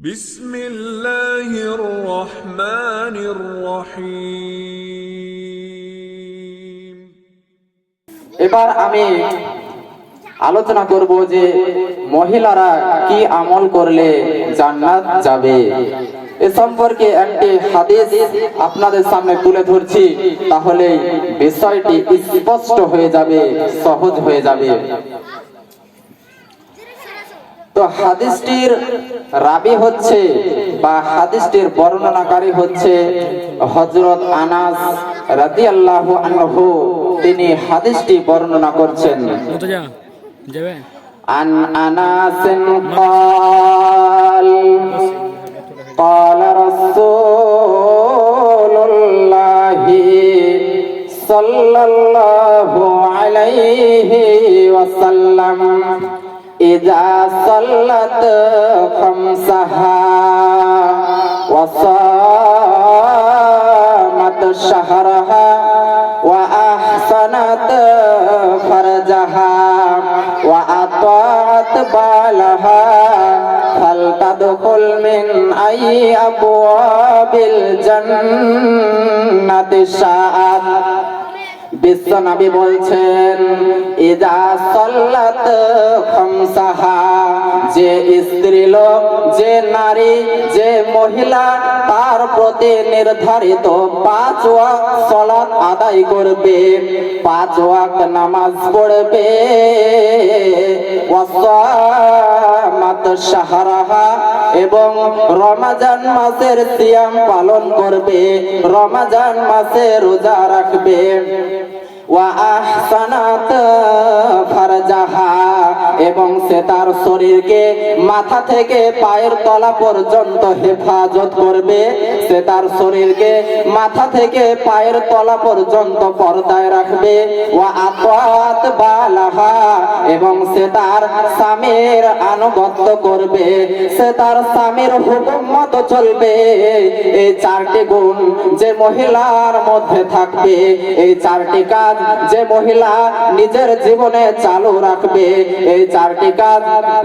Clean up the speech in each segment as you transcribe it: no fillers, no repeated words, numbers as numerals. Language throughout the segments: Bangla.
বিসমিল্লাহির রহমানির রহিম। এবার আমি আলোচনা করব যে মহিলারা কি আমল করলে জান্নাত যাবে। এ সম্পর্কে একটি হাদিস আপনাদের সামনে তুলে ধরছি, তাহলে বিষয়টি স্পষ্ট হয়ে যাবে, সহজ হয়ে যাবে। তো হাদিসটির রাবি হচ্ছে বা হাদিসটির বর্ণনাকারী হচ্ছে হযরত আনাস রাদিয়াল্লাহু আনহু। তিনি হাদিসটি বর্ণনা করছেন। আন আনাসিন ক্বাল ক্বালা রাসূলুল্লাহি সাল্লাল্লাহু আলাইহি ওয়াসাল্লাম ইযা সাল্লাত খামসাহা ওয়া সামাত শাহরাহা ওয়া আহসানাত ফারজাহা ওয়া আতাআত বালাহা ফালতাদখুল মিন আইয়ি আবওয়াবিল জান্নাতি শাআত। বিশ্বনবী বলছেন, ইযা সাল্লাত খামসাহা, যে স্ত্রী লোক, যে নারী, যে মহিলা তার প্রতি নির্ধারিত 5 ওয়াক্ত সালাত আদায় করবে, 5 ওয়াক্ত নামাজ পড়বে, ওয়াসামাত শাহরাহা, এবং রমজান মাসের সিয়াম পালন করবে, রমজান মাসে রোজা রাখবে, ওয়া আহসানাত ফারজাহা, এবং সে তার শরীরকে মাথা থেকে পায়ের তলা পর্যন্ত হেফাজত করবে, সে তার শরীরকে মাথা থেকে পায়ের তলা পর্যন্ত পর্দায় রাখবে, ওয়া আতাআত বালাহা, এবং সে তার স্বামীর আনুগত্য করবে, সে তার স্বামীর হুকুম মতো চলবে। এই 4টি গুণ যে মহিলার মধ্যে থাকবে, এই 4টি কাজ যে মহিলা নিজের জীবনে চালু রাখবে, এই 4টি কাজ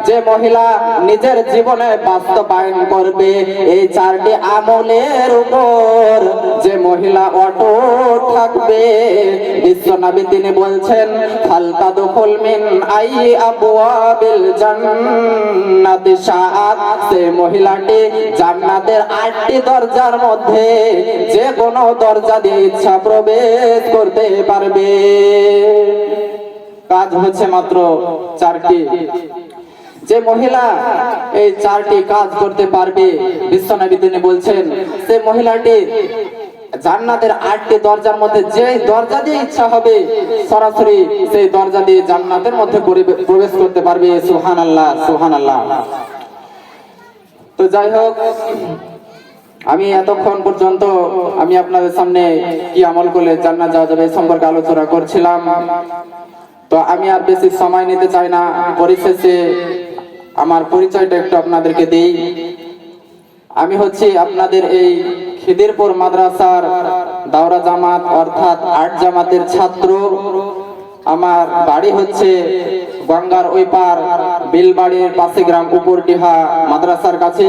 যে মহিলা নিজের জীবনে বাস্তবায়ন করবে, এই 4টি আমলের উপর যে মহিলা অটুট থাকবে, বিশ্বনবী তিনি বলছেন, ফালতাদখুল মিন আইয়ি আবওয়াবিল জান্নাতি শাআত, সে মহিলাটি জান্নাতের 8টি দরজার মধ্যে যে কোনো দরজা দিয়ে ইচ্ছা প্রবেশ করতে পারবে। কাজ হচ্ছে মাত্র 4টি। যে মহিলা এই 4টি কাজ করতে পারবে, বিশ্বনবী তিনি বলছেন, সে মহিলাটি জান্নাতের 8টি দরজার মধ্যে যে দরজা দিয়ে ইচ্ছা হবে সরাসরি সেই দরজা দিয়ে জান্নাতের মধ্যে প্রবেশ করতে পারবে। সুবহানাল্লাহ, সুবহানাল্লাহ। তো যাই হোক, আমি এতক্ষণ পর্যন্ত আমি আপনাদের সামনে কি আমল করলে জান্নাত যাওয়া যাবে সম্পর্কে আলোচনা করছিলাম। তো আমি আর বেশি সময় নিতে চাই না, পরিশেষে আমার পরিচয়টা একটু আপনাদেরকে দেই। আমি হচ্ছি আপনাদের এই খিদিরপুর মাদ্রাসার দাওরা জামাত অর্থাৎ 8 জামাতের ছাত্র। আমার বাড়ি হচ্ছে গঙ্গার ওই পার বিলবাড়ির পাশে গ্রাম উপরডিহা মাদ্রাসার কাছে।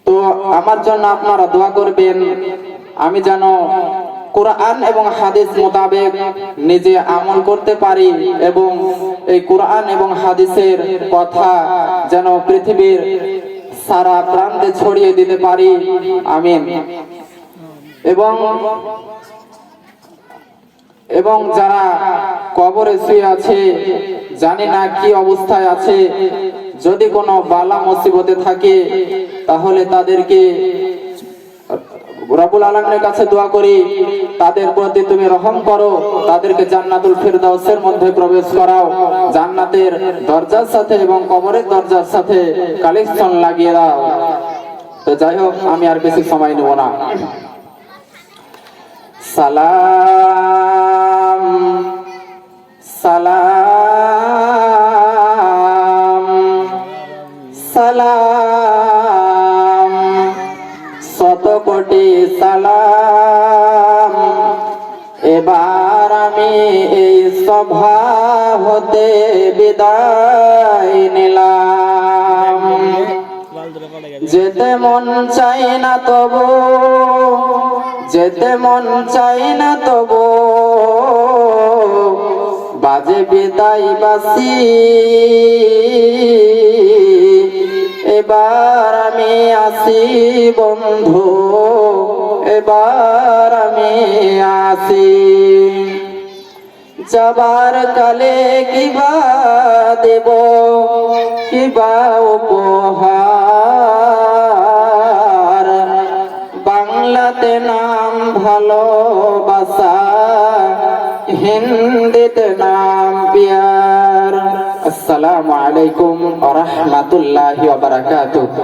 তো আমার জন্য আপনারা দোয়া করবেন, আমি যেন কোরআন এবং হাদিস মোতাবেক নিজে আমল করতে পারি এবং এই কোরআন এবং হাদিসের কথা যেন পৃথিবীর সারা প্রান্তে ছড়িয়ে দিতে পারি। আমিন। এবং যারা কবরে শুয়ে আছে, জানি না কি অবস্থায় আছে, যদি কোনো বালা মুসিবতে থাকে তাহলে তাদেরকে রব্বুল আলামিনের কাছে দোয়া করি, তাদের প্রতি তুমি রহম করো, তাদেরকে জান্নাতুল ফিরদাউসের মধ্যে প্রবেশ করাও, জান্নাতের দরজার সাথে এবং কবরের দরজার সাথে কালেকশন লাগিয়ে দাও। তো যাই হোক, আমি আর বেশি সময় নেব না। সালাম সালাম সালাম, শত কোটি সালাম। এবার আমি এই সভা হতে বিদায় নিলাম। যেতে মন চাই না তবু, যেতে মন চাই না তবু, বাজে বিদায় বাসি। এবার আমি আসি বন্ধু, এবার আমি আসি। যাবার কালে কিবা দেব, কিবা উপহার, বাংলাতে নাম ভালোবাসা, হিন্দিতে নাম প্যার। আসসালামু আলাইকুম ওয়া রাহমাতুল্লাহি ওয়া বারাকাতুহু।